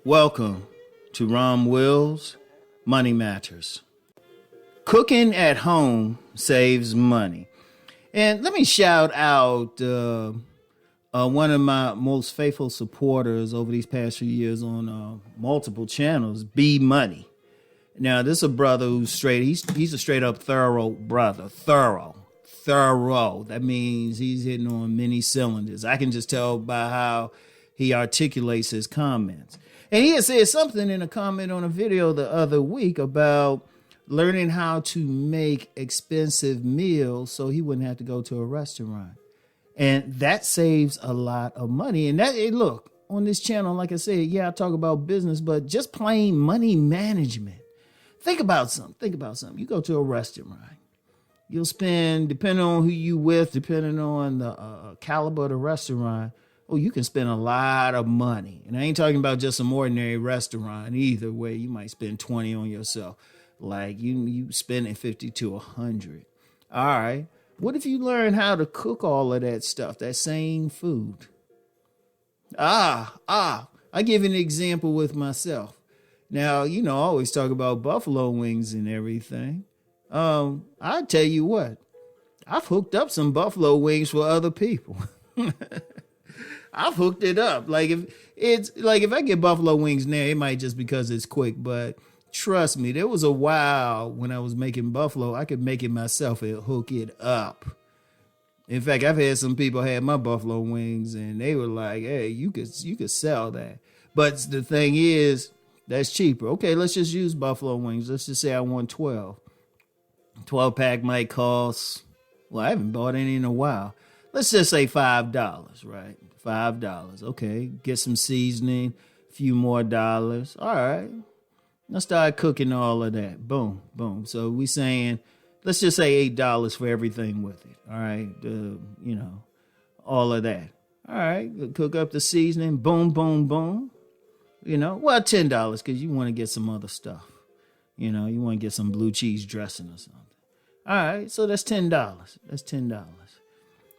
Welcome to Rom Wills, Money Matters. Cooking at home saves money. And let me shout out one of my most faithful supporters over these past few years on multiple channels, B Money. Now, this is a brother who's straight. He's a straight up thorough brother. Thorough. That means he's hitting on many cylinders. I can just tell by how he articulates his comments. And he had said something in a comment on a video the other week about learning how to make expensive meals so he wouldn't have to go to a restaurant. And that saves a lot of money. And look, on this channel, like I said, I talk about business, but just plain money management. Think about something. You go to a restaurant. You'll spend, depending on who you with, depending on the caliber of the restaurant, you can spend a lot of money. And I ain't talking about just some ordinary restaurant either, where you might spend 20 on yourself. Like you spending 50 to 100. All right. What if you learn how to cook all of that stuff, that same food? I give an example with myself. Now, I always talk about buffalo wings and everything. I tell you what, I've hooked up some buffalo wings for other people. I've hooked it up. If I get buffalo wings now, it might just because it's quick, but trust me, there was a while when I was making buffalo, I could make it myself and hook it up. In fact, I've had some people have my buffalo wings and they were like, hey, you could sell that. But the thing is, that's cheaper. Okay, let's just use buffalo wings. Let's just say I want 12. 12 pack might cost, I haven't bought any in a while. Let's just say $5, right? $5. Okay, get some seasoning, a few more dollars. All right, let's start cooking all of that. Boom, boom. So we saying, let's just say $8 for everything with it. All right, all of that. All right, cook up the seasoning. Boom, boom, boom. $10 because you want to get some other stuff. You want to get some blue cheese dressing or something. All right, so that's $10. That's $10.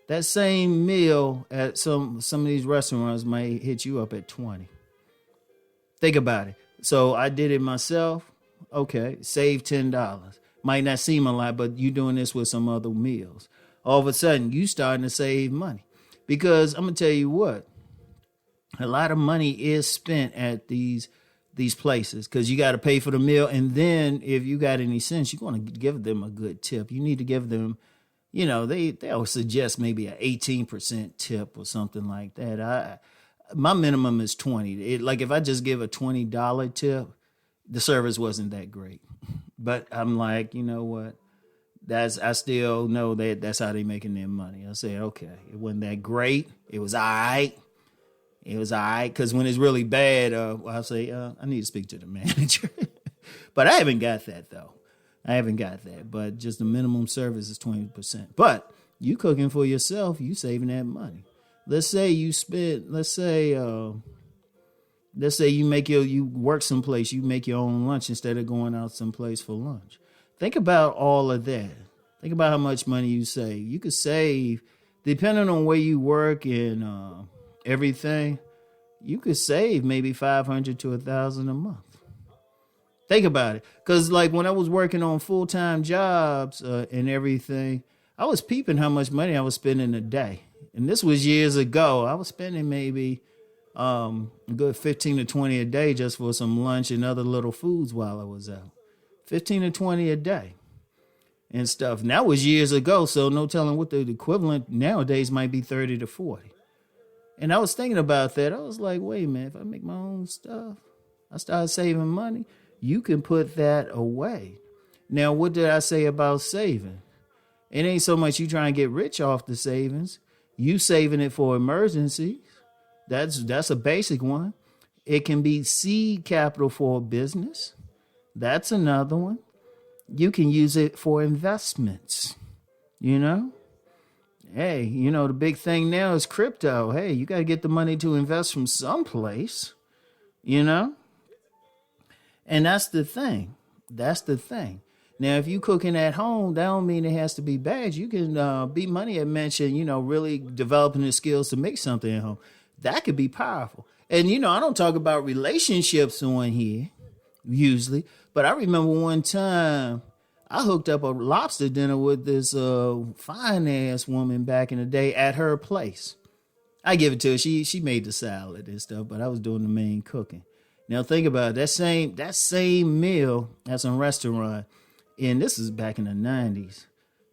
That same meal at some of these restaurants might hit you up at $20. Think about it. So I did it myself. Okay, save $10. Might not seem a lot, but you doing this with some other meals. All of a sudden, you starting to save money. Because I'm going to tell you what, a lot of money is spent at these places because you got to pay for the meal. And then if you got any sense, you're going to give them a good tip. You need to give them, they'll suggest maybe an 18% tip or something like that. My minimum is 20. If I just give a $20 tip, the service wasn't that great. But I'm like, you know what? I still know that's how they making their money. I say, okay, it wasn't that great. It was all right. It was all right, because when it's really bad, I'll say, I need to speak to the manager. But I haven't got that, though. But just the minimum service is 20%. But you cooking for yourself, you saving that money. Let's say you you work someplace, you make your own lunch instead of going out someplace for lunch. Think about all of that. Think about how much money you save. You could save, depending on where you work and everything, you could save maybe $500 to $1,000 a month. Think about it. Because when I was working on full-time jobs and everything, I was peeping how much money I was spending a day. And this was years ago. I was spending maybe a good 15 to 20 a day just for some lunch and other little foods while I was out. 15 to 20 a day and stuff. And that was years ago, so no telling what the equivalent nowadays might be 30 to 40. And I was thinking about that. I was like, wait a minute, if I make my own stuff, I started saving money. You can put that away. Now, what did I say about saving? It ain't so much you trying to get rich off the savings. You saving it for emergencies. That's a basic one. It can be seed capital for a business. That's another one. You can use it for investments, Hey, the big thing now is crypto. Hey, you got to get the money to invest from someplace, And that's the thing. Now, if you cooking at home, that don't mean it has to be bad. You can be money. I mentioned, really developing the skills to make something at home. That could be powerful. And, I don't talk about relationships on here usually, but I remember one time I hooked up a lobster dinner with this fine ass woman back in the day at her place. I give it to her. She made the salad and stuff, but I was doing the main cooking. Now think about it. That same meal at some restaurant, and this is back in the 90s.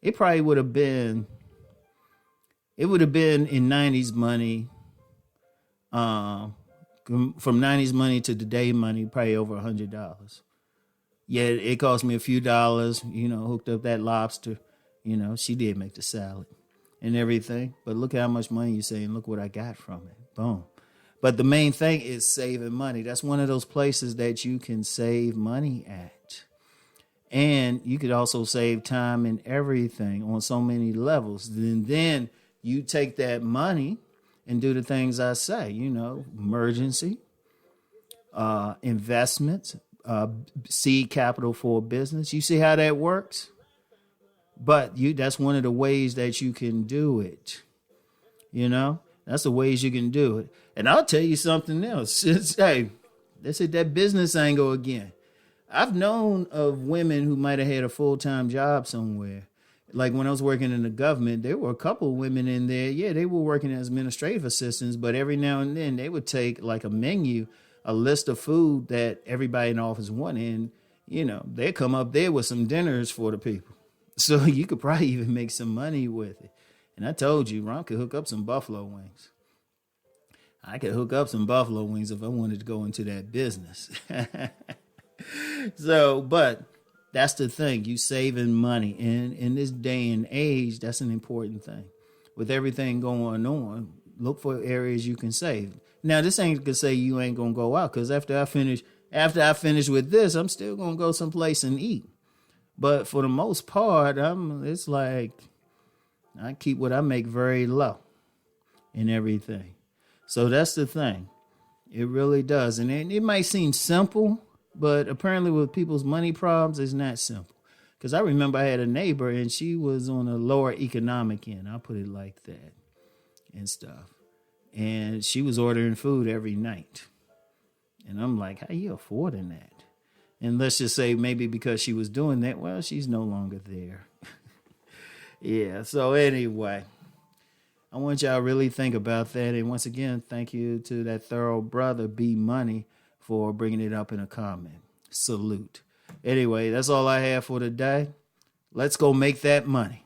It probably would have been in 90s money, from 90s money to today money, probably over $100. Yeah, it cost me a few dollars, hooked up that lobster. She did make the salad and everything. But look how much money you're saying. Look what I got from it. Boom. But the main thing is saving money. That's one of those places that you can save money at. And you could also save time and everything on so many levels. And then you take that money and do the things I say, emergency, investments, seed capital for a business. You see how that works? But that's one of the ways that you can do it. That's the ways you can do it. And I'll tell you something else. Hey, let's hit that business angle again. I've known of women who might have had a full-time job somewhere. Like when I was working in the government, there were a couple of women in there. Yeah, they were working as administrative assistants, but every now and then they would take like a menu, a list of food that everybody in the office wanted. And, they'd come up there with some dinners for the people. So you could probably even make some money with it. And I told you, Ron could hook up some buffalo wings. I could hook up some buffalo wings if I wanted to go into that business. But that's the thing. You saving money. And in this day and age, that's an important thing. With everything going on, look for areas you can save. Now, this ain't to say you ain't going to go out, because after I finish with this, I'm still going to go someplace and eat. But for the most part, it's like I keep what I make very low and everything. So that's the thing. It really does. And it might seem simple, but apparently with people's money problems, it's not simple. Because I remember I had a neighbor and she was on a lower economic end. I'll put it like that and stuff. And she was ordering food every night. And I'm like, how you affording that? And let's just say maybe because she was doing that, well, she's no longer there. Yeah, so anyway, I want y'all to really think about that. And once again, thank you to that thorough brother, B Money, for bringing it up in a comment. Salute. Anyway, that's all I have for today. Let's go make that money.